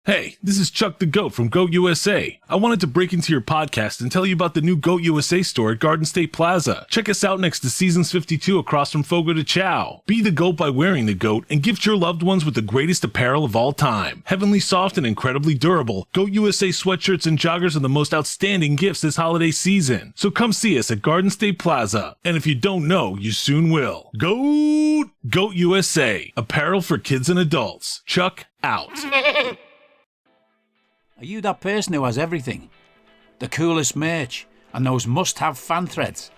Hey, this is Chuck the Goat from Goat USA. I wanted to break into your podcast and tell you about the new Goat USA store at Garden State Plaza. Check us out next to Seasons 52 across from Fogo de Chao. Be the goat by wearing the goat and gift your loved ones with the greatest apparel of all time. Heavenly soft and incredibly durable, Goat USA sweatshirts and joggers are the most outstanding gifts this holiday season. So come see us at Garden State Plaza. And if you don't know, you soon will. Goat USA. Apparel for kids and adults. Chuck out. Are you that person who has everything? The coolest merch and those must-have fan threads?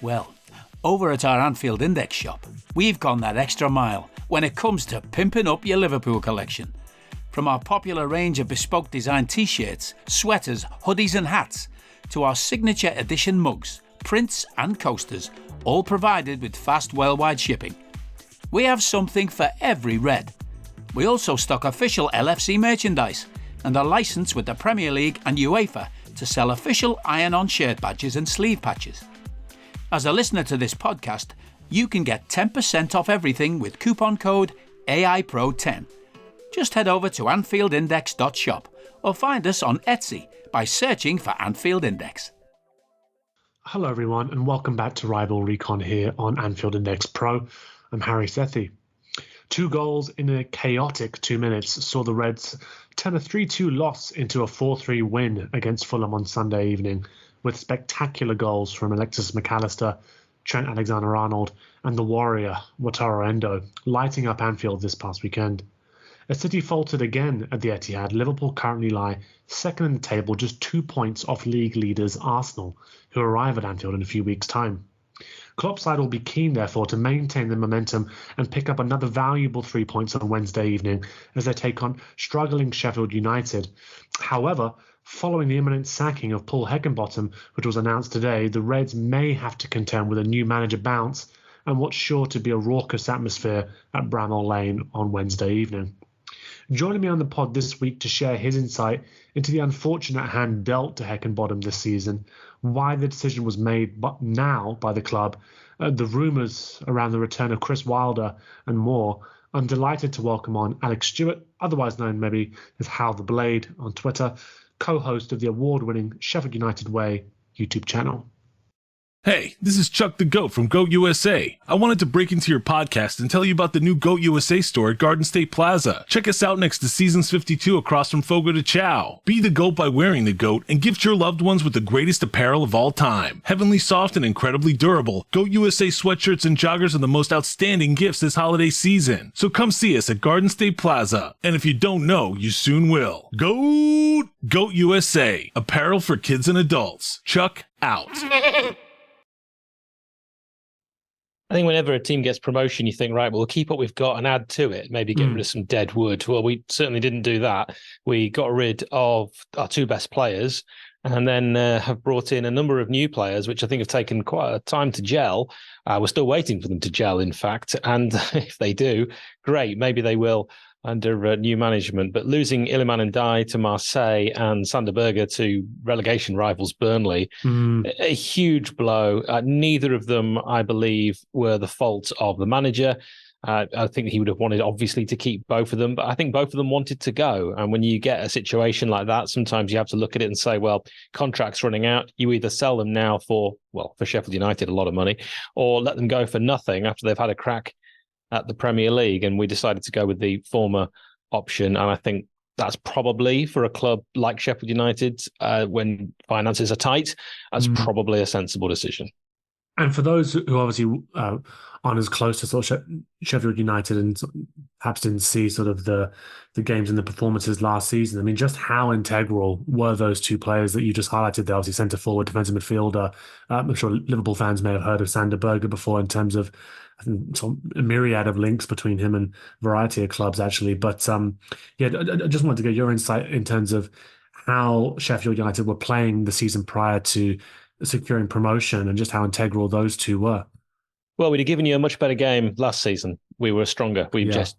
Well, over at our Anfield Index shop, we've gone that extra mile when it comes to pimping up your Liverpool collection. From our popular range of bespoke design t-shirts, sweaters, hoodies and hats, to our signature edition mugs, prints and coasters, all provided with fast worldwide shipping. We have something for every red. We also stock official LFC merchandise and are licensed with the Premier League and UEFA to sell official iron-on shirt badges and sleeve patches. As a listener to this podcast, you can get 10% off everything with coupon code AIPRO10. Just head over to AnfieldIndex.shop or find us on Etsy by searching for Anfield Index. Hello everyone and welcome back to Rival Recon here on Anfield Index Pro. I'm Harry Sethi. 2 goals in a chaotic 2 minutes saw the Reds turn a 3-2 loss into a 4-3 win against Fulham on Sunday evening, with spectacular goals from Alexis McAllister, Trent Alexander-Arnold and the Warrior, Wataru Endo, lighting up Anfield this past weekend. As City faltered again at the Etihad, Liverpool currently lie second in the table, just 2 points off league leaders Arsenal, who arrive at Anfield in a few weeks' time. Klopp's side will be keen, therefore, to maintain the momentum and pick up another valuable 3 points on Wednesday evening as they take on struggling Sheffield United. However, following the imminent sacking of Paul Heckingbottom, which was announced today, the Reds may have to contend with a new manager bounce and what's sure to be a raucous atmosphere at Bramall Lane on Wednesday evening. Joining me on the pod this week to share his insight into the unfortunate hand dealt to Heckingbottom this season, why the decision was made now by the club, the rumours around the return of Chris Wilder and more, I'm delighted to welcome on Alex Stewart, otherwise known maybe as Hal the Blade on Twitter, co-host of the award-winning Sheffield Utd Way YouTube channel. Hey, this is Chuck the Goat from Goat USA. I wanted to break into your podcast and tell you about the new Goat USA store at Garden State Plaza. Check us out next to Seasons 52 across from Fogo de Chao. Be the goat by wearing the goat and gift your loved ones with the greatest apparel of all time. Heavenly soft and incredibly durable, Goat USA sweatshirts and joggers are the most outstanding gifts this holiday season. So come see us at Garden State Plaza. And if you don't know, you soon will. Goat USA. Apparel for kids and adults. Chuck out. I think whenever a team gets promotion, you think, right, well, we'll keep what we've got and add to it, maybe get rid of some dead wood. Well, we certainly didn't do that. We got rid of our 2 best players and then have brought in a number of new players, which I think have taken quite a time to gel. We're still waiting for them to gel, in fact. And if they do, great, maybe they will under new management. But losing Iliman Ndiaye to Marseille and Sander Berge to relegation rivals Burnley, a huge blow. Neither of them, I believe, were the fault of the manager. I think he would have wanted, obviously, to keep both of them, but I think both of them wanted to go. And when you get a situation like that, sometimes you have to look at it and say, well, contracts running out. You either sell them now for Sheffield United, a lot of money, or let them go for nothing after they've had a crack at the Premier League. And we decided to go with the former option. And I think that's probably, for a club like Sheffield United, when finances are tight, that's probably a sensible decision. And for those who obviously aren't as close to sort of Sheffield United and perhaps didn't see sort of the games and the performances last season, I mean, just how integral were those 2 players that you just highlighted there? Obviously, centre forward, defensive midfielder. I'm sure Liverpool fans may have heard of Sander Berge before in terms of, I think, sort of a myriad of links between him and a variety of clubs, actually. But I just wanted to get your insight in terms of how Sheffield United were playing the season prior to securing promotion and just how integral those 2 were. Well, we'd have given you a much better game last season. We were stronger. We just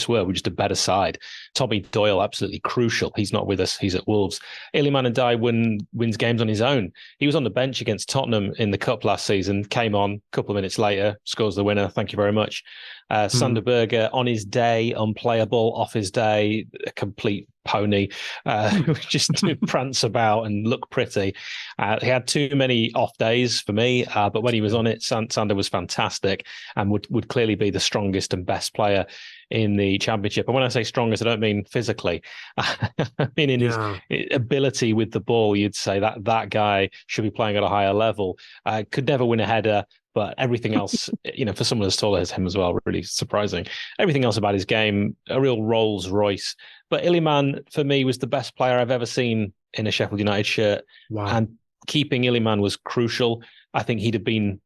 were. We're just a better side. Tommy Doyle, absolutely crucial. He's not with us. He's at Wolves. Iliman Ndiaye wins games on his own. He was on the bench against Tottenham in the Cup last season, came on a couple of minutes later, scores the winner. Thank you very much. Sander Berge, on his day, unplayable. Off his day, a complete pony, just to prance about and look pretty. He had too many off days for me, but when he was on it, Sander was fantastic and would clearly be the strongest and best player in the championship. And when I say strongest, I don't mean physically. I mean in his ability with the ball, you'd say that guy should be playing at a higher level. Could never win a header, but everything else, for someone as tall as him as well, really surprising. Everything else about his game, a real Rolls Royce. But Iliman, for me, was the best player I've ever seen in a Sheffield United shirt. Wow. And keeping Iliman was crucial. I think he'd have been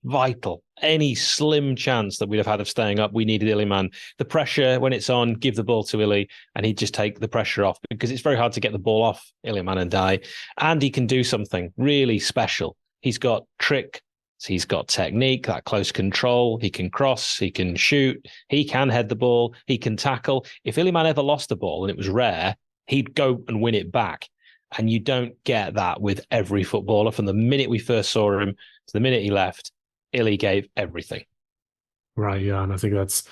vital. Any slim chance that we'd have had of staying up, we needed Iliman. The pressure, when it's on, give the ball to Illy, and he'd just take the pressure off, because it's very hard to get the ball off Iliman and die. And he can do something really special. He's got trick. He's got technique, that close control. He can cross, he can shoot, he can head the ball, he can tackle. If Iliman ever lost the ball, and it was rare, he'd go and win it back. And you don't get that with every footballer. From the minute we first saw him to the minute he left, Illy gave everything. Right, yeah, and I think that's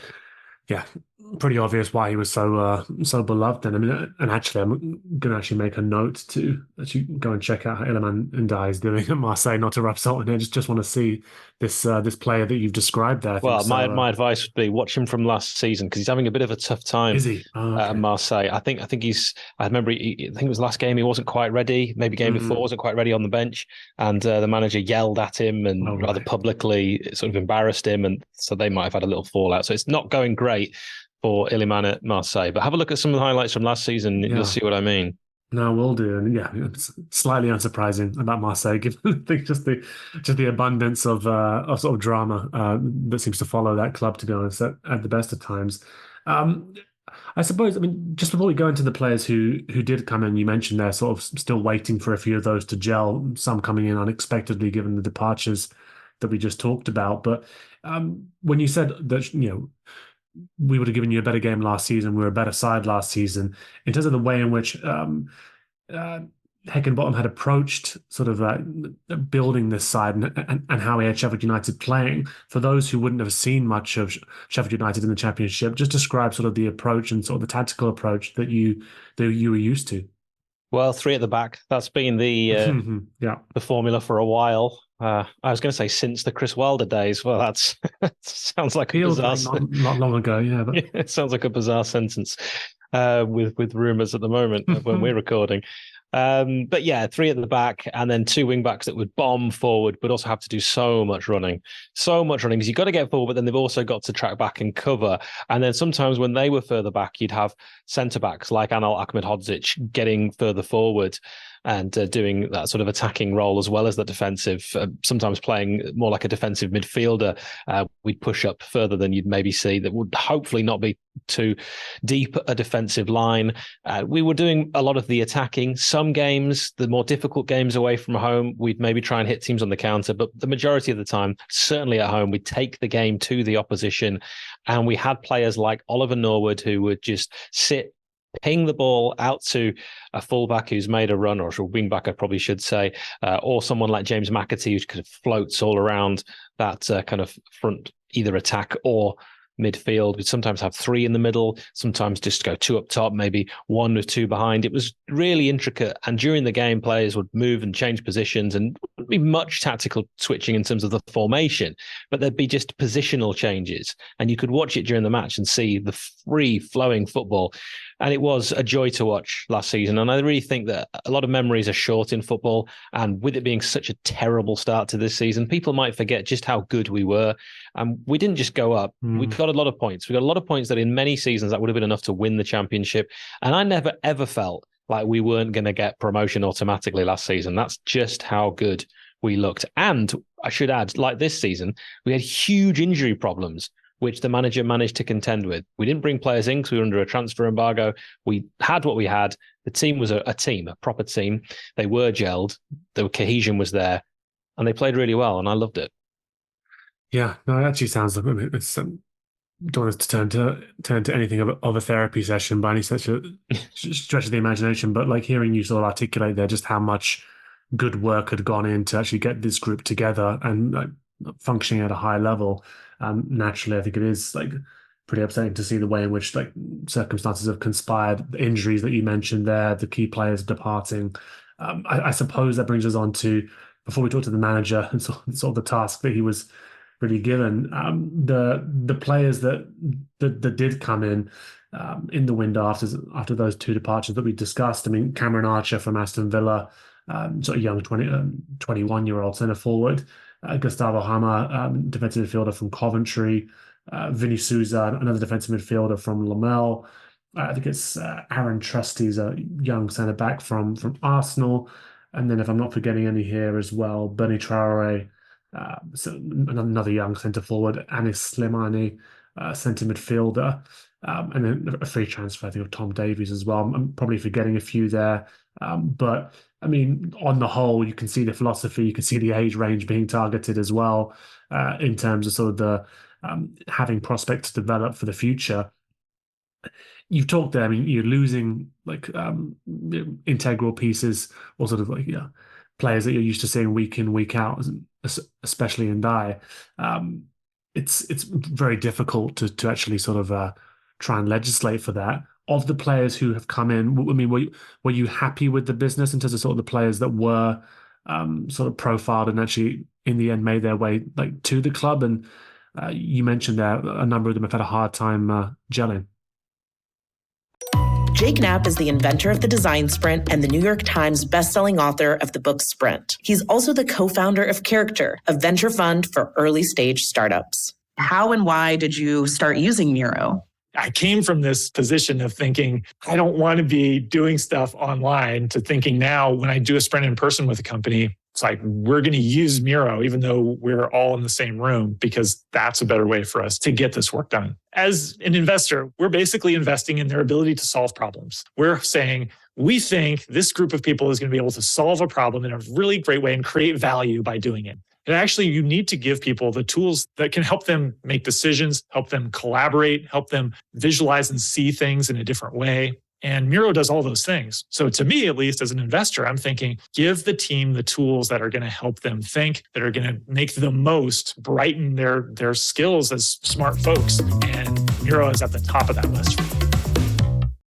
pretty obvious why he was so beloved. And I mean, and actually, I'm going to actually make a note to actually go and check out how Iliman Ndiaye is doing at Marseille. Not to rub salt in it, just want to see this player that you've described there. Well, my advice would be watch him from last season, because he's having a bit of a tough time. Is he? Oh, okay. At Marseille? I think he's. I remember. I think it was last game he wasn't quite ready. Maybe game before wasn't quite ready on the bench, and the manager yelled at him and rather publicly sort of embarrassed him, and so they might have had a little fallout. So it's not going great for Iliman at Marseille. But have a look at some of the highlights from last season. You'll see what I mean. No, we'll do. And it's slightly unsurprising about Marseille, given just the abundance of sort of drama that seems to follow that club, to be honest, at the best of times. I suppose, I mean, just before we go into the players who did come in, you mentioned they're sort of still waiting for a few of those to gel, some coming in unexpectedly given the departures that we just talked about. But when you said that, we would have given you a better game last season, we were a better side last season, in terms of the way in which Heckingbottom had approached sort of building this side and how he had Sheffield United playing. For those who wouldn't have seen much of Sheffield United in the Championship, just describe sort of the approach and sort of the tactical approach that you were used to. Well, 3 at the back. That's been the the formula for a while. I was going to say since the Chris Wilder days. Well, that sounds like Feels a bizarre. like not long ago, yeah. But... it sounds like a bizarre sentence with rumours at the moment when we're recording. But yeah, 3 at the back and then 2 wing backs that would bomb forward, but also have to do so much running because you've got to get forward, but then they've also got to track back and cover. And then sometimes when they were further back, you'd have centre backs like Anel Ahmedhodzic getting further forward and doing that sort of attacking role as well as the defensive, sometimes playing more like a defensive midfielder. We'd push up further than you'd maybe see. That would hopefully not be too deep a defensive line. We were doing a lot of the attacking. Some games, the more difficult games away from home, we'd maybe try and hit teams on the counter. But the majority of the time, certainly at home, we'd take the game to the opposition. And we had players like Oliver Norwood who would just sit, ping the ball out to a fullback who's made a run, or a wing back, I probably should say, or someone like James McAtee who kind of floats all around that kind of front, either attack or midfield. We'd sometimes have 3 in the middle, sometimes just go 2 up top, maybe 1 or 2 behind. It was really intricate. And during the game, players would move and change positions, and wouldn't be much tactical switching in terms of the formation, but there'd be just positional changes. And you could watch it during the match and see the free flowing football. And it was a joy to watch last season. And I really think that a lot of memories are short in football. And with it being such a terrible start to this season, people might forget just how good we were. And we didn't just go up. We got a lot of points. We got a lot of points that in many seasons that would have been enough to win the championship. And I never, ever felt like we weren't going to get promotion automatically last season. That's just how good we looked. And I should add, like this season, we had huge injury problems, which the manager managed to contend with. We didn't bring players in because we were under a transfer embargo. We had what we had. The team was a team, a proper team. They were gelled. The cohesion was there. And they played really well, and I loved it. Yeah, no, it actually sounds like it's don't want us to turn to anything of a therapy session by any such a stretch of the imagination, but like hearing you sort of articulate there just how much good work had gone in to actually get this group together and like functioning at a high level. Naturally, I think it is like pretty upsetting to see the way in which like circumstances have conspired, the injuries that you mentioned there, the key players departing. I suppose that brings us on to, before we talk to the manager and sort of the task that he was really given, the players that did come in the window after those two departures that we discussed. I mean, Cameron Archer from Aston Villa, sort of young 21-year-old centre forward. Gustavo Hammer, defensive midfielder from Coventry. Vinny Souza, another defensive midfielder from Lamel. I think it's Aaron Trusty's a young centre back from Arsenal. And then, if I'm not forgetting any here as well, Bernie Traore, so another young centre forward, Anis Slimani, centre midfielder. And then a free transfer, I think, of Tom Davies as well. I'm probably forgetting a few there. But I mean, on the whole, you can see the philosophy, you can see the age range being targeted as well, in terms of sort of the having prospects develop for the future. You've talked there. I mean, you're losing like integral pieces, or sort of like players that you're used to seeing week in, week out, especially in Dye. It's very difficult to actually sort of try and legislate for that. Of the players who have come in, I mean, were you happy with the business in terms of sort of the players that were sort of profiled and actually in the end made their way like to the club? And you mentioned there a number of them have had a hard time gelling. Jake Knapp is the inventor of the design sprint and the New York Times bestselling author of the book Sprint. He's also the co-founder of Character, a venture fund for early stage startups. How and why did you start using Miro? I came from this position of thinking, I don't want to be doing stuff online, to thinking now when I do a sprint in person with a company, it's like, we're going to use Miro, even though we're all in the same room, because that's a better way for us to get this work done. As an investor, we're basically investing in their ability to solve problems. We're saying, we think this group of people is going to be able to solve a problem in a really great way and create value by doing it. And actually, you need to give people the tools that can help them make decisions, help them collaborate, help them visualize and see things in a different way. And Miro does all those things. So to me, at least as an investor, I'm thinking, give the team the tools that are going to help them think, that are going to make the most, brighten their skills as smart folks. And Miro is at the top of that list.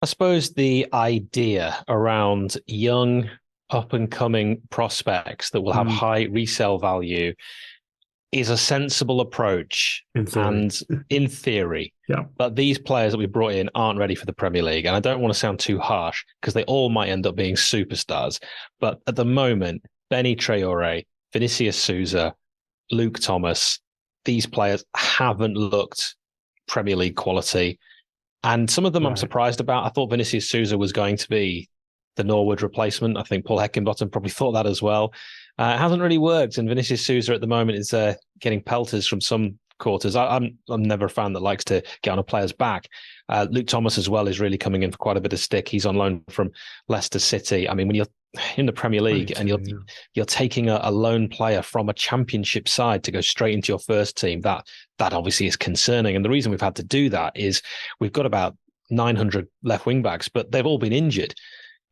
I suppose the idea around young, up-and-coming prospects that will have high resale value is a sensible approach in theory. Yeah. But these players that we brought in aren't ready for the Premier League. And I don't want to sound too harsh because they all might end up being superstars. But at the moment, Benny Traore, Vinicius Souza, Luke Thomas, these players haven't looked Premier League quality. And some of them I'm surprised about. I thought Vinicius Souza was going to be the Norwood replacement. I think Paul Heckingbottom probably thought that as well. It hasn't really worked, and Vinicius Souza at the moment is getting pelters from some quarters. I'm never a fan that likes to get on a player's back. Luke Thomas as well is really coming in for quite a bit of stick. He's on loan from Leicester City. I mean, when you're in the Premier League and you're taking a lone player from a championship side to go straight into your first team, that obviously is concerning. And the reason we've had to do that is we've got about 900 left wing backs, but they've all been injured.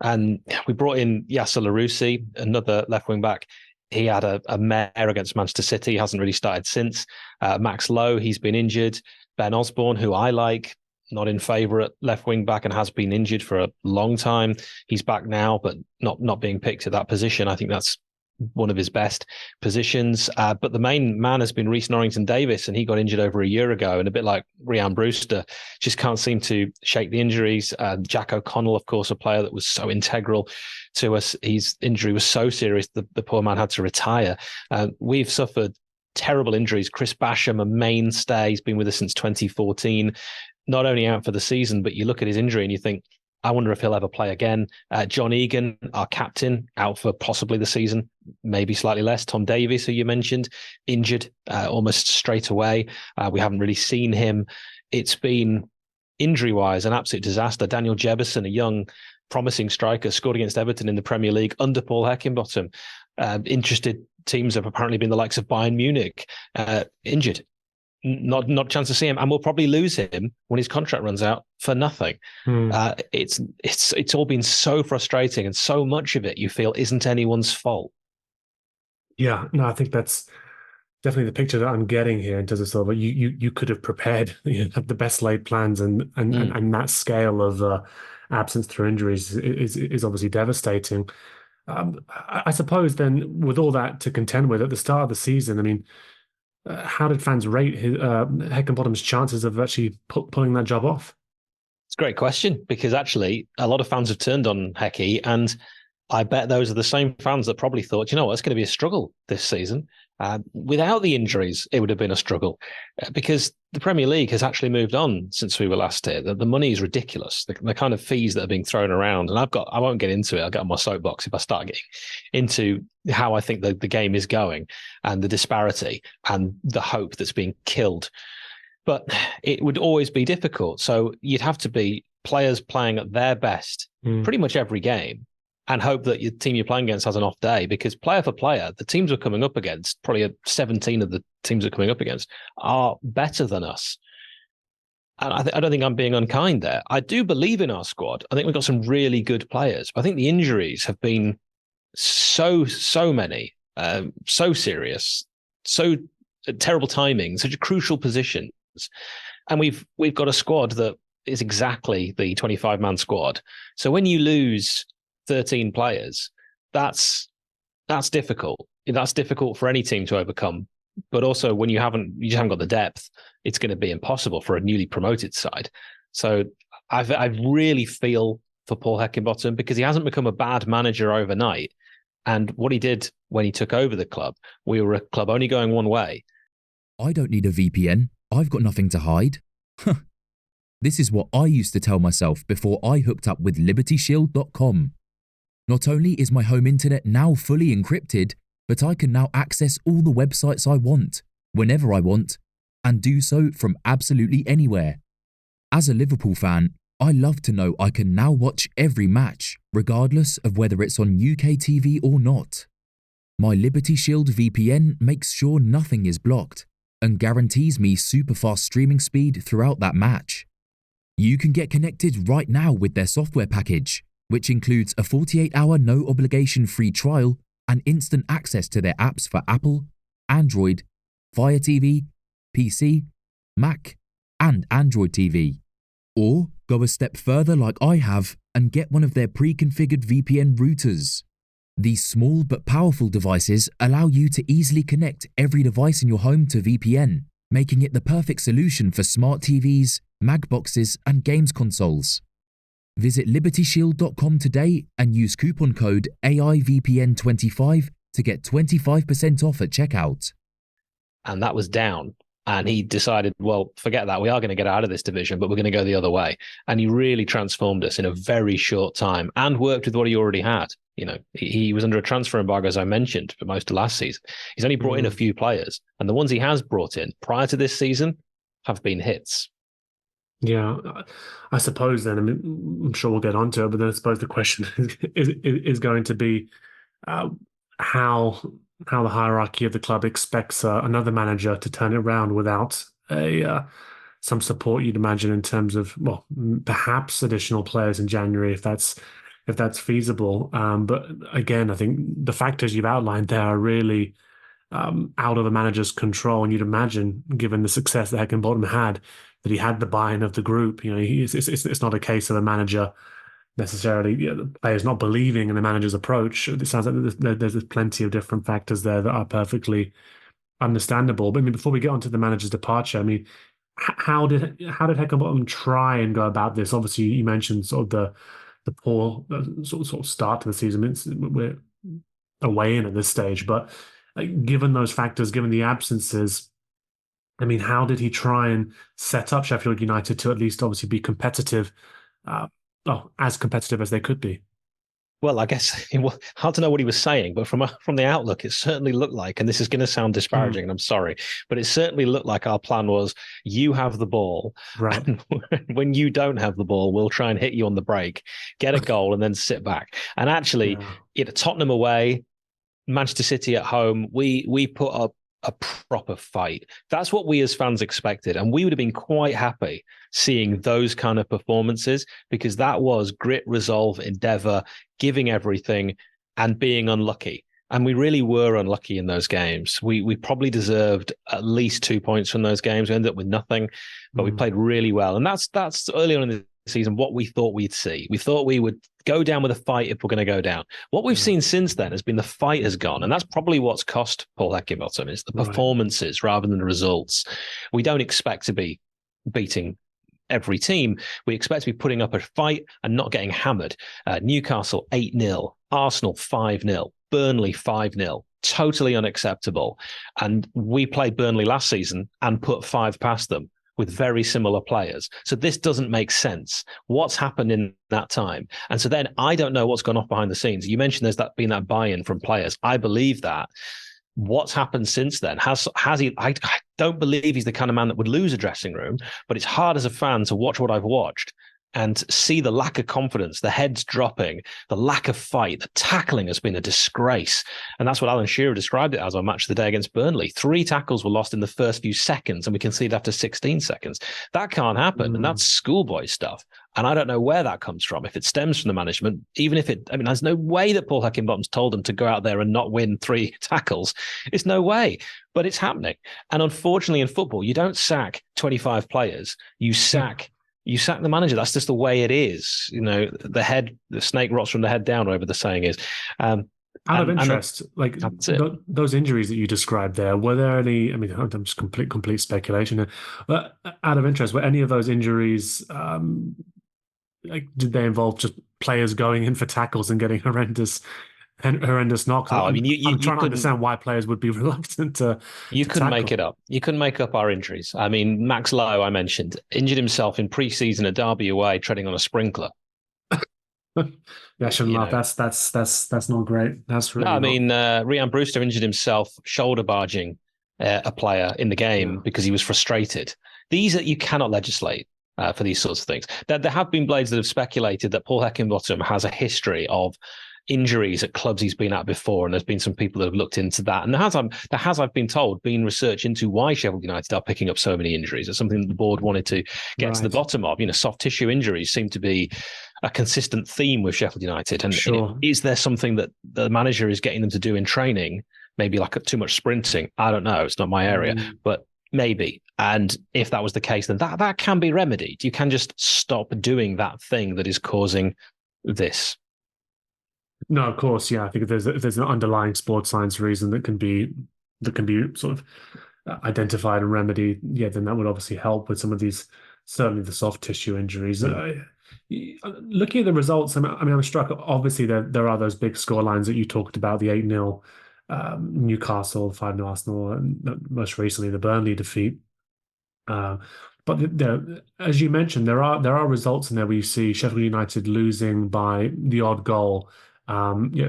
And we brought in Yasser Larouci, another left wing back. He had a mare against Manchester City. He hasn't really started since. Max Lowe, he's been injured. Ben Osborne, who I like, not in favour at left wing back and has been injured for a long time. He's back now, but not being picked at that position. I think that's one of his best positions. But the main man has been Reece Norrington-Davis, and he got injured over a year ago. And a bit like Rhian Brewster, just can't seem to shake the injuries. Jack O'Connell, of course, a player that was so integral to us. His injury was so serious the poor man had to retire. We've suffered terrible injuries. Chris Basham, a mainstay, he's been with us since 2014, not only out for the season, but you look at his injury and you think, I wonder if he'll ever play again. John Egan, our captain, out for possibly the season, maybe slightly less. Tom Davies, who you mentioned, injured almost straight away. We haven't really seen him. It's been, injury-wise, an absolute disaster. Daniel Jebison, a young, promising striker, scored against Everton in the Premier League under Paul Heckingbottom. Interested teams have apparently been the likes of Bayern Munich, injured. Not a chance to see him, and we'll probably lose him when his contract runs out for nothing. It's all been so frustrating, and so much of it you feel isn't anyone's fault. Yeah, no, I think that's definitely the picture that I'm getting here in terms of sort of you could have prepared, have the best laid plans, and that scale of absence through injuries is obviously devastating. I suppose then, with all that to contend with at the start of the season, I mean, how did fans rate Heckingbottom's chances of actually pulling that job off? It's a great question, because actually a lot of fans have turned on Hecky, and I bet those are the same fans that probably thought, you know what, it's going to be a struggle this season. Without the injuries, it would have been a struggle, because the Premier League has actually moved on since we were last here. The money is ridiculous. The kind of fees that are being thrown around, and I won't get into it. I'll get on my soapbox if I start getting into how I think the game is going and the disparity and the hope that's being killed. But it would always be difficult. So you'd have to be players playing at their best pretty much every game, and hope that your team you're playing against has an off day, because player for player, the teams we're coming up against, probably 17 of the teams we're coming up against, are better than us. And I don't think I'm being unkind there. I do believe in our squad. I think we've got some really good players. But I think the injuries have been so many, so serious, so terrible timing, such a crucial positions. And we've got a squad that is exactly the 25-man squad. So when you lose 13 players, that's difficult. That's difficult for any team to overcome. But also when you just haven't got the depth, it's going to be impossible for a newly promoted side. So I really feel for Paul Heckingbottom, because he hasn't become a bad manager overnight. And what he did when he took over the club, we were a club only going one way. I don't need a VPN. I've got nothing to hide. This is what I used to tell myself before I hooked up with LibertyShield.com. Not only is my home internet now fully encrypted, but I can now access all the websites I want, whenever I want, and do so from absolutely anywhere. As a Liverpool fan, I love to know I can now watch every match, regardless of whether it's on UK TV or not. My Liberty Shield VPN makes sure nothing is blocked and guarantees me super fast streaming speed throughout that match. You can get connected right now with their software package, which includes a 48-hour no-obligation free trial and instant access to their apps for Apple, Android, Fire TV, PC, Mac, and Android TV. Or go a step further like I have and get one of their pre-configured VPN routers. These small but powerful devices allow you to easily connect every device in your home to VPN, making it the perfect solution for smart TVs, Mag boxes, and games consoles. Visit LibertyShield.com today and use coupon code AIVPN25 to get 25% off at checkout. And that was down. And he decided, well, forget that. We are going to get out of this division, but we're going to go the other way. And he really transformed us in a very short time and worked with what he already had. You know, he was under a transfer embargo, as I mentioned, for most of last season. He's only brought in a few players, and the ones he has brought in prior to this season have been hits. Yeah, I suppose then, I mean, I'm sure we'll get onto it, but then I suppose the question is going to be how the hierarchy of the club expects another manager to turn it around without some support, you'd imagine, in terms of, well, perhaps additional players in January if that's feasible. But again, I think the factors you've outlined there are really out of the manager's control, and you'd imagine, given the success that Heckingbottom had, that he had the buy-in of the group. You know, it's not a case of the manager necessarily, the players not believing in the manager's approach. It sounds like there's plenty of different factors there that are perfectly understandable. But I mean, before we get onto the manager's departure, I mean, how did Heckingbottom try and go about this? Obviously, you mentioned sort of the poor sort of start to the season. We're away in at this stage, but given those factors, given the absences, I mean, how did he try and set up Sheffield United to at least obviously be competitive, as competitive as they could be? Well, I guess it was hard to know what he was saying, but from the outlook, it certainly looked like, and this is going to sound disparaging, and I'm sorry, but it certainly looked like our plan was, you have the ball, right? And when you don't have the ball, we'll try and hit you on the break, get a goal, and then sit back. And actually, Tottenham away, Manchester City at home, we put up a proper fight. That's what we as fans expected. And we would have been quite happy seeing those kind of performances, because that was grit, resolve, endeavour, giving everything and being unlucky. And we really were unlucky in those games. We probably deserved at least 2 points from those games. We ended up with nothing, but we played really well. And that's early on in the season what we thought we'd see. We thought we would go down with a fight if we're going to go down. What we've seen since then has been the fight has gone. And that's probably what's cost Paul Heckingbottom, is the performances rather than the results. We don't expect to be beating every team. We expect to be putting up a fight and not getting hammered. Newcastle 8-0, Arsenal 5-0, Burnley 5-0. Totally unacceptable. And we played Burnley last season and put 5 past them with very similar players. So this doesn't make sense. What's happened in that time? And so then I don't know what's gone off behind the scenes. You mentioned there's been that buy-in from players. I believe that. What's happened since then? Has he? I don't believe he's the kind of man that would lose a dressing room, but it's hard as a fan to watch what I've watched and see the lack of confidence, the heads dropping, the lack of fight. The tackling has been a disgrace. And that's what Alan Shearer described it as on Match of the Day against Burnley. 3 tackles were lost in the first few seconds and we conceded after 16 seconds. That can't happen. And that's schoolboy stuff. And I don't know where that comes from. If it stems from the management, even if there's no way that Paul Heckingbottom's told them to go out there and not win 3 tackles. It's no way, but it's happening. And unfortunately in football, you don't sack 25 players. You sack the manager. That's just the way it is. The snake rots from the head down, whatever the saying is. Out of interest, those injuries that you described there, were there any? I mean, I'm just complete speculation here. But out of interest, were any of those injuries did they involve just players going in for tackles and getting horrendous knocks? I'm trying to understand why players would be reluctant to. You couldn't make it up. You couldn't make up our injuries. I mean, Max Lowe, I mentioned, injured himself in pre-season at Derby away, treading on a sprinkler. Yeah, I shouldn't laugh. That's not great. That's really. No, I mean, Rhian Brewster injured himself shoulder barging a player in the game because he was frustrated. You cannot legislate for these sorts of things. There have been blades that have speculated that Paul Heckingbottom has a history of injuries at clubs he's been at before, and there's been some people that have looked into that. And there has, I've been told, been research into why Sheffield United are picking up so many injuries. It's something that the board wanted to get to the bottom of. Soft tissue injuries seem to be a consistent theme with Sheffield United. And is there something that the manager is getting them to do in training? Maybe like too much sprinting. I don't know. It's not my area, but maybe. And if that was the case, then that can be remedied. You can just stop doing that thing that is causing this. No, of course, yeah. I think if there's an underlying sports science reason that can be sort of identified and remedied, then that would obviously help with some of these, certainly the soft tissue injuries. Looking at the results, I'm struck. Obviously, there are those big score lines that you talked about: the 8-0 Newcastle, 5-0 Arsenal, and most recently the Burnley defeat. But as you mentioned, there are results in there where you see Sheffield United losing by the odd goal.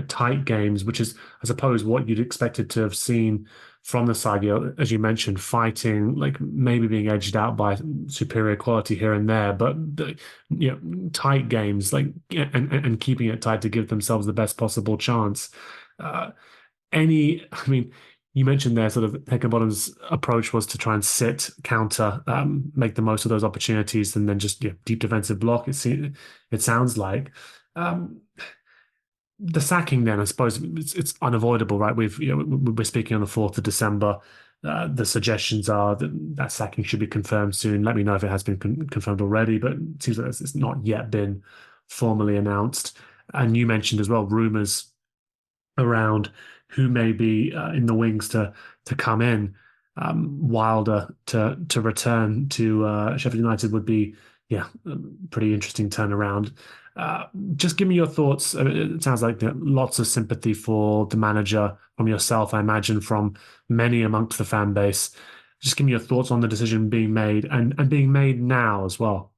Tight games, which is, I suppose, what you'd expected to have seen from the side. As you mentioned, fighting, like maybe being edged out by superior quality here and there, but tight games, and keeping it tight to give themselves the best possible chance. You mentioned there sort of Heckingbottom's approach was to try and sit, counter, make the most of those opportunities, and then just deep defensive block. It sounds like. The sacking, then, I suppose it's unavoidable, right? We're speaking on the 4th of December. The suggestions are that sacking should be confirmed soon. Let me know if it has been confirmed already, but it seems like it's not yet been formally announced. And you mentioned as well rumours around who may be in the wings to come in. Wilder to return to Sheffield United would be a pretty interesting turnaround. Just give me your thoughts. It sounds like lots of sympathy for the manager from yourself, I imagine, from many amongst the fan base. Just give me your thoughts on the decision being made and being made now as well.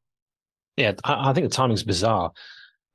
Yeah, I think the timing's bizarre.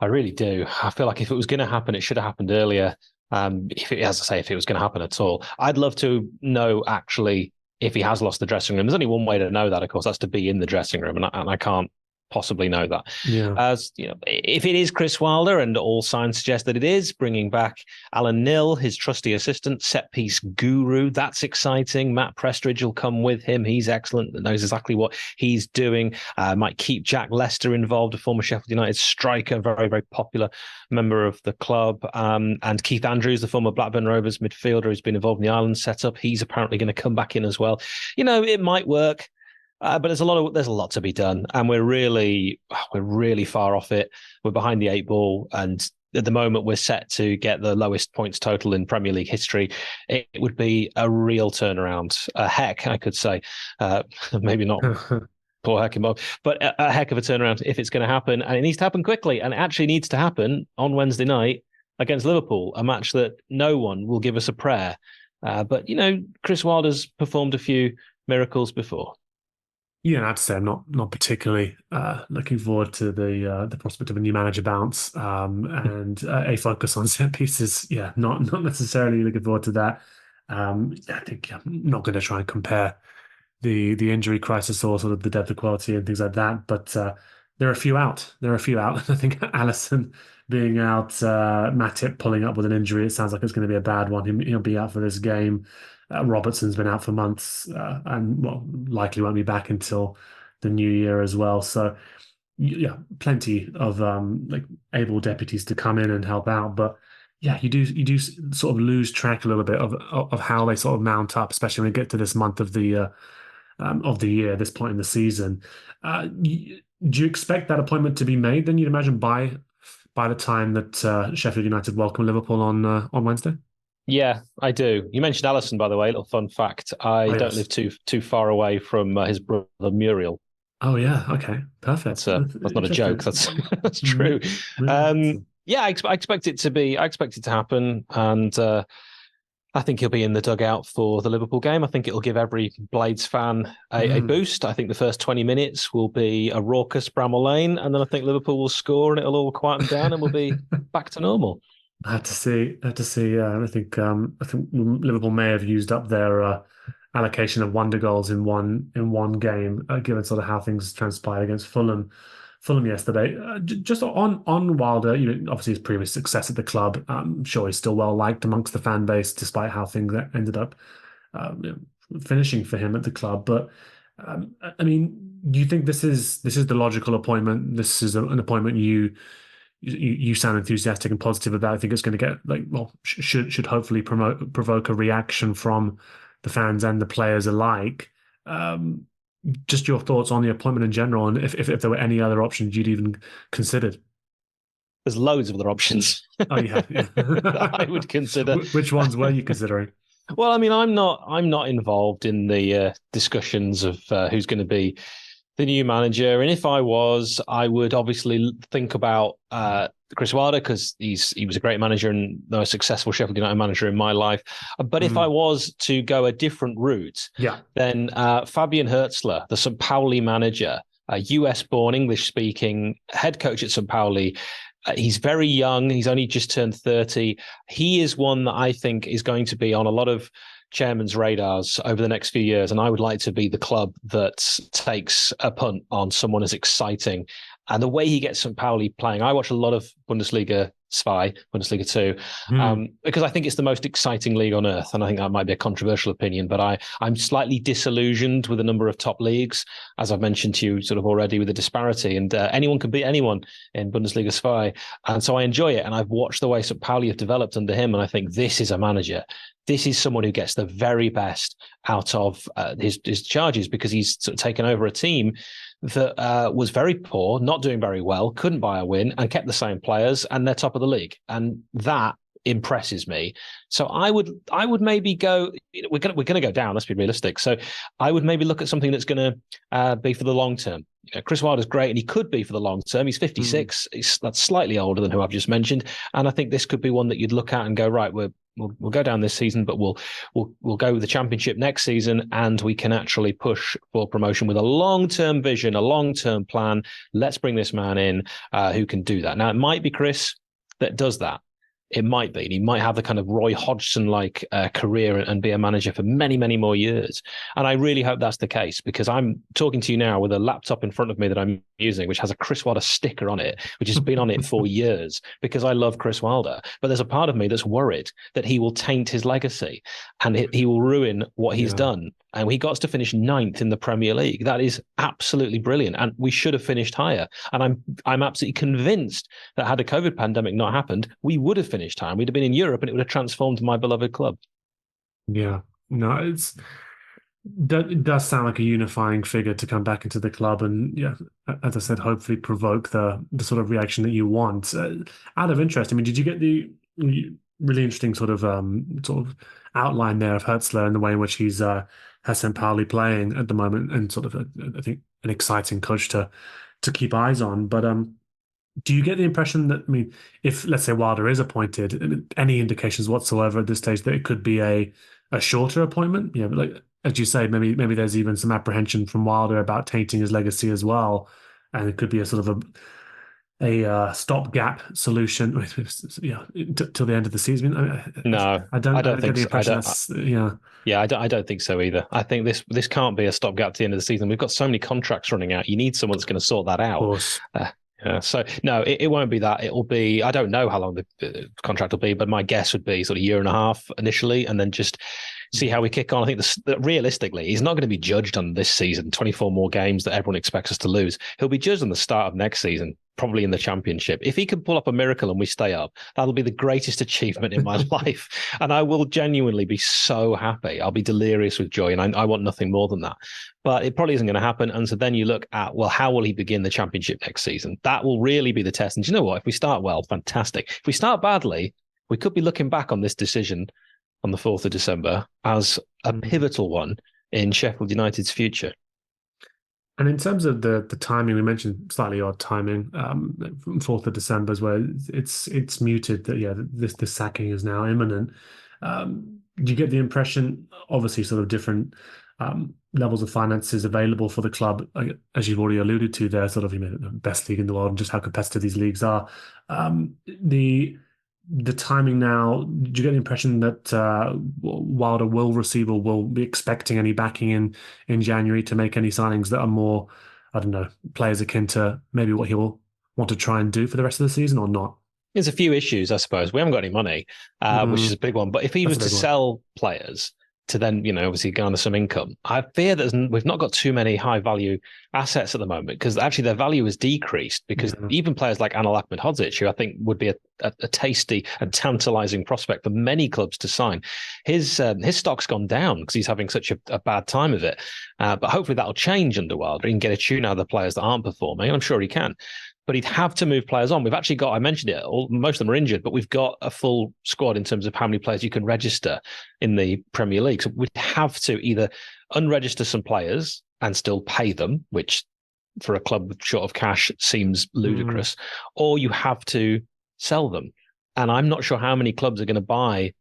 I really do. I feel like if it was going to happen, it should have happened earlier. If it was going to happen at all. I'd love to know actually if he has lost the dressing room. There's only one way to know that, of course, that's to be in the dressing room, and I can't possibly know that. Yeah. As you know, if it is Chris Wilder, and all signs suggest that it is, bringing back Alan Nill, his trusty assistant, set piece guru, that's exciting. Matt Prestridge will come with him. He's excellent, knows exactly what he's doing. Might keep Jack Lester involved, a former Sheffield United striker, very, very popular member of the club. And Keith Andrews, the former Blackburn Rovers midfielder who's been involved in the Ireland setup, he's apparently going to come back in as well. You know, it might work. But there's a lot to be done, and we're really far off it. We're behind the 8 ball, and at the moment we're set to get the lowest points total in Premier League history. It would be a real turnaround. Heck, I could say, maybe not Paul Heckingbottom, but a heck of a turnaround if it's going to happen, and it needs to happen quickly. And it actually needs to happen on Wednesday night against Liverpool, a match that no one will give us a prayer. But you know, Chris Wilder's performed a few miracles before. Yeah, I'd say I'm not particularly looking forward to the prospect of a new manager bounce and a focus on set pieces. Yeah, not necessarily looking forward to that. I think I'm not going to try and compare the injury crisis or sort of the depth of quality and things like that. But there are a few out. I think Alisson being out, Matip pulling up with an injury. It sounds like it's going to be a bad one. He'll be out for this game. Robertson's been out for months and likely won't be back until the new year as well. So yeah, plenty of able deputies to come in and help out. But yeah, you do sort of lose track a little bit of how they sort of mount up, especially when we get to this month of the year, this point in the season. Do you expect that appointment to be made? Then you'd imagine by the time that Sheffield United welcome Liverpool on Wednesday. Yeah, I do. You mentioned Alisson, by the way. Little fun fact: I don't live too far away from his brother Muriel. Oh yeah, okay, perfect. That's not a joke. That's true. Yeah, I expect it to happen, and I think he'll be in the dugout for the Liverpool game. I think it'll give every Blades fan a boost. I think the first 20 minutes will be a raucous Bramall Lane, and then I think Liverpool will score, and it'll all quieten down, and we'll be back to normal. I had to see. I think Liverpool may have used up their allocation of wonder goals in one game, given sort of how things transpired against Fulham yesterday. Just on Wilder, obviously his previous success at the club. I'm sure he's still well liked amongst the fan base, despite how things ended up finishing for him at the club. But I mean, do you think this is the logical appointment? This is an appointment you sound enthusiastic and positive about. I think it's going to get should hopefully provoke a reaction from the fans and the players alike. Just your thoughts on the appointment in general, and if there were any other options you'd even considered. There's loads of other options. Oh yeah. That I would consider. Which ones were you considering? Well, I mean, I'm not involved in the discussions of who's going to be the new manager, and if I was, I would obviously think about Chris Wilder, because he was a great manager and the most successful Sheffield United manager in my life. But if I was to go a different route, then Fabian Hertzler, the St. Pauli manager, a US-born, English-speaking head coach at St. Pauli. He's very young. He's only just turned 30. He is one that I think is going to be on a lot of chairman's radars over the next few years, and I would like to be the club that takes a punt on someone as exciting. And the way he gets St. Pauli playing, I watch a lot of Bundesliga 2, because I think it's the most exciting league on earth. And I think that might be a controversial opinion, but I'm slightly disillusioned with a number of top leagues, as I've mentioned to you sort of already, with the disparity. And anyone can beat anyone in Bundesliga 2. And so I enjoy it. And I've watched the way St. Pauli have developed under him. And I think this is a manager. This is someone who gets the very best out of his charges, because he's sort of taken over a team that was very poor, not doing very well, couldn't buy a win, and kept the same players, and they're top of the league. And that impresses me. So I would maybe go, we're going to go down, let's be realistic. So I would maybe look at something that's going to be for the long term. Chris Wilder's great, and he could be for the long term. He's 56. That's slightly older than who I've just mentioned. And I think this could be one that you'd look at and go, right, we'll go down this season, but we'll go with the championship next season, and we can actually push for promotion with a long-term vision, a long-term plan. Let's bring this man in who can do that. Now, it might be Chris that does that. It might be. He might have the kind of Roy Hodgson-like career and be a manager for many, many more years. And I really hope that's the case, because I'm talking to you now with a laptop in front of me that I'm using, which has a Chris Wilder sticker on it, which has been on it for years, because I love Chris Wilder. But there's a part of me that's worried that he will taint his legacy and he will ruin what he's done. And he got us to finish 9th in the Premier League. That is absolutely brilliant. And we should have finished higher. And I'm absolutely convinced that had the COVID pandemic not happened, we would have finished higher. We'd have been in Europe and it would have transformed my beloved club. Yeah, no, it does sound like a unifying figure to come back into the club, and yeah, as I said, hopefully provoke the sort of reaction that you want. Out of interest, I mean, did you get the really interesting sort of outline there of Hertzler and the way in which he's has St. Pauli playing at the moment, and sort of I think an exciting coach to keep eyes on. But do you get the impression that, I mean, if let's say Wilder is appointed, any indications whatsoever at this stage that it could be a shorter appointment? Yeah, but like as you say, maybe there's even some apprehension from Wilder about tainting his legacy as well, and it could be a sort of a stopgap solution, till the end of the season. I don't get think the impression so. Yeah, I don't think so either. I think this can't be a stopgap to the end of the season. We've got so many contracts running out. You need someone that's going to sort that out. Of course. So no, it won't be that. It will be, I don't know how long the contract will be, but my guess would be sort of 1.5 years initially, and then just see how we kick on. I think that realistically, he's not going to be judged on this season, 24 more games that everyone expects us to lose. He'll be judged on the start of next season, probably in the Championship. If he can pull up a miracle and we stay up, that'll be the greatest achievement in my life. And I will genuinely be so happy. I'll be delirious with joy, and I want nothing more than that. But it probably isn't going to happen. And so then you look at, well, how will he begin the Championship next season? That will really be the test. And you know what? If we start well, fantastic. If we start badly, we could be looking back on this decision on the 4th of December as a pivotal one in Sheffield United's future. And in terms of the timing, we mentioned slightly odd timing. 4th of December is where it's muted that this sacking is now imminent. Do you get the impression, obviously, sort of different levels of finances available for the club, as you've already alluded to there, sort of the best league in the world and just how competitive these leagues are. The timing now, do you get the impression that Wilder will receive or will be expecting any backing in January to make any signings that are more, I don't know, players akin to maybe what he will want to try and do for the rest of the season, or not? There's a few issues, I suppose. We haven't got any money, which is a big one. But if he was to sell players to then, obviously garner some income, I fear that we've not got too many high value assets at the moment, because actually their value has decreased, because even players like Anil Ahmedhodzic, who I think would be a tasty and tantalizing prospect for many clubs to sign, his stock's gone down because he's having such a bad time of it. But hopefully that'll change under Wilder. He can get a tune out of the players that aren't performing, and I'm sure he can. But he'd have to move players on. We've actually got, I mentioned it, most of them are injured, but we've got a full squad in terms of how many players you can register in the Premier League. So we'd have to either unregister some players and still pay them, which for a club short of cash seems ludicrous, or you have to sell them. And I'm not sure how many clubs are going to buy,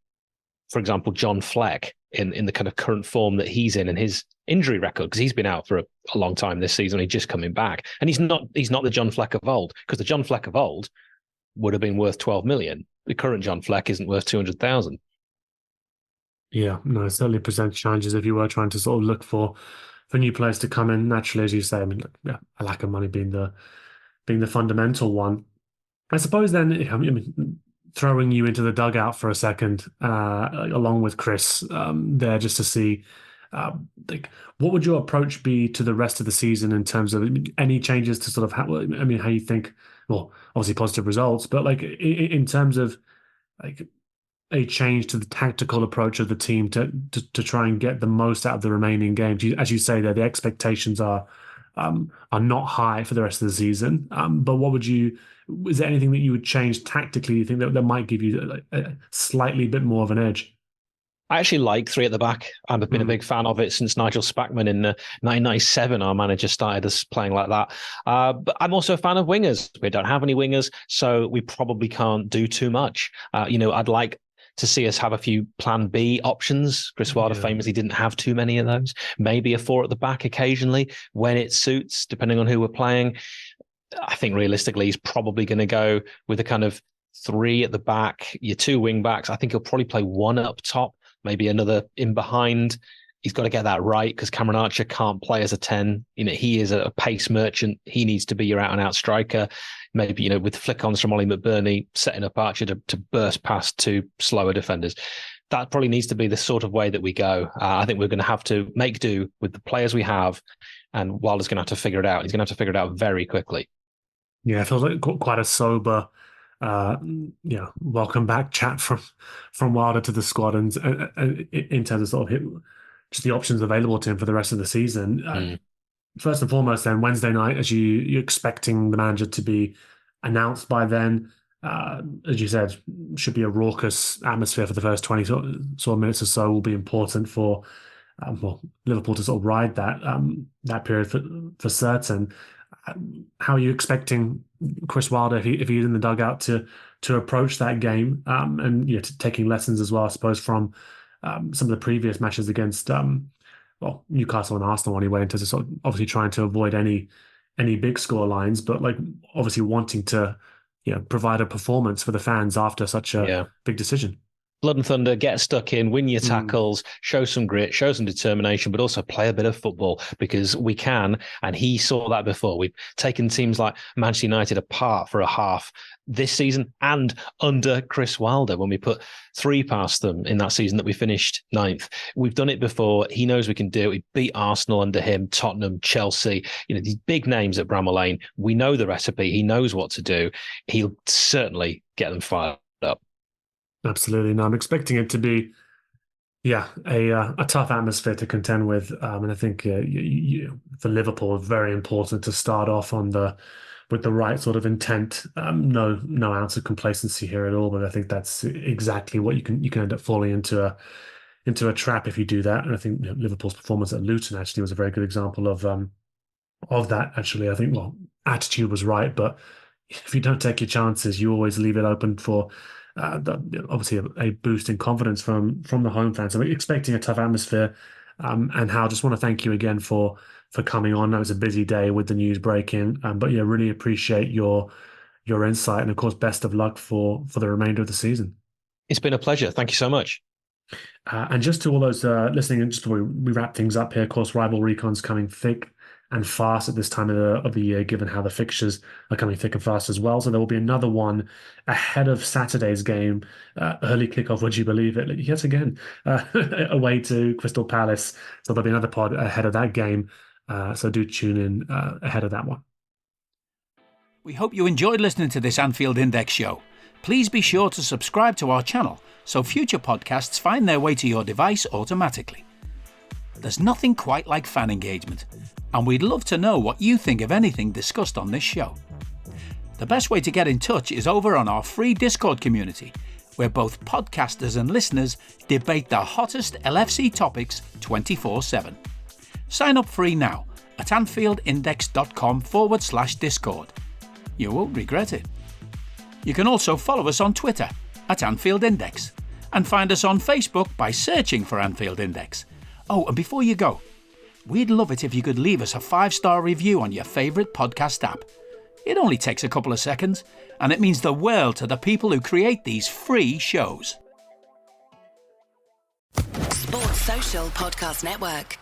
for example, John Fleck in the kind of current form that he's in and his injury record, because he's been out for a long time this season. He's just coming back, and he's not the John Fleck of old, because the John Fleck of old would have been worth 12 million. The current John Fleck isn't worth 200,000. Yeah, no, it certainly presents challenges if you were trying to sort of look for new players to come in. Naturally, as you say, I mean, a lack of money being the fundamental one. I suppose then, I mean, throwing you into the dugout for a second, along with Chris, there, just to see, what would your approach be to the rest of the season in terms of any changes to sort of how you think? Well, obviously positive results, but like in terms of like a change to the tactical approach of the team to try and get the most out of the remaining games. As you say, there the expectations are not high for the rest of the season. But is there anything that you would change tactically? You think that might give you a slightly bit more of an edge? I actually like 3 at the back. I've been a big fan of it since Nigel Spackman in 1997. Our manager started us playing like that. But I'm also a fan of wingers. We don't have any wingers, so we probably can't do too much. I'd like to see us have a few plan B options. Chris Wilder famously didn't have too many of those. Maybe a 4 at the back occasionally when it suits, depending on who we're playing. I think realistically, he's probably going to go with a kind of 3 at the back, your 2 wing backs. I think he'll probably play 1 up top, maybe another in behind. He's got to get that right because Cameron Archer can't play as a 10. He is a pace merchant. He needs to be your out-and-out striker. Maybe, with flick-ons from Ollie McBurney, setting up Archer to burst past 2 slower defenders. That probably needs to be the sort of way that we go. I think we're going to have to make do with the players we have, and Wilder's going to have to figure it out. He's going to have to figure it out very quickly. Yeah, it feels like quite a sober welcome back chat from Wilder to the squad and in terms of sort of just the options available to him for the rest of the season. First and foremost, then Wednesday night, as you're expecting the manager to be announced by then, as you said, should be a raucous atmosphere for the first 20 sort of minutes or so. Will be important for Liverpool to sort of ride that period for certain. How are you expecting Chris Wilder, if he's in the dugout, to approach that game, and taking lessons as well, I suppose, from some of the previous matches against Newcastle and Arsenal anyway, in terms of sort of obviously trying to avoid any big score lines, but like obviously wanting to provide a performance for the fans after such a big decision. Blood and thunder, get stuck in, win your tackles, show some grit, show some determination, but also play a bit of football because we can. And he saw that before. We've taken teams like Manchester United apart for a half this season and under Chris Wilder when we put 3 past them in that season that we finished 9th. We've done it before. He knows we can do it. We beat Arsenal under him, Tottenham, Chelsea, these big names at Bramall Lane. We know the recipe. He knows what to do. He'll certainly get them fired up. Absolutely. No, I'm expecting it to be, a tough atmosphere to contend with. And I think for Liverpool, it's very important to start off with the right sort of intent. No ounce of complacency here at all. But I think that's exactly what you can end up falling into a trap if you do that. And I think Liverpool's performance at Luton actually was a very good example of that. Actually, I think attitude was right, but if you don't take your chances, you always leave it open for. Obviously a boost in confidence from the home fans. So we're expecting a tough atmosphere. And Hal, just want to thank you again for coming on. That was a busy day with the news breaking, but really appreciate your insight, and of course, best of luck for the remainder of the season. It's been a pleasure. Thank you so much. And just to all those listening, and just before we wrap things up here, of course, Rival Recon's coming thick and fast at this time of the year, given how the fixtures are coming thick and fast as well. So there will be another one ahead of Saturday's game, early kickoff, would you believe it? Yet again, away to Crystal Palace. So there'll be another pod ahead of that game. So do tune in ahead of that one. We hope you enjoyed listening to this Anfield Index show. Please be sure to subscribe to our channel so future podcasts find their way to your device automatically. There's nothing quite like fan engagement, and we'd love to know what you think of anything discussed on this show. The best way to get in touch is over on our free Discord community, where both podcasters and listeners debate the hottest LFC topics 24/7. Sign up free now at anfieldindex.com/Discord. You won't regret it. You can also follow us on Twitter at Anfield Index and find us on Facebook by searching for Anfield Index. Oh, and before you go, we'd love it if you could leave us a 5-star review on your favourite podcast app. It only takes a couple of seconds, and it means the world to the people who create these free shows. Sports Social Podcast Network.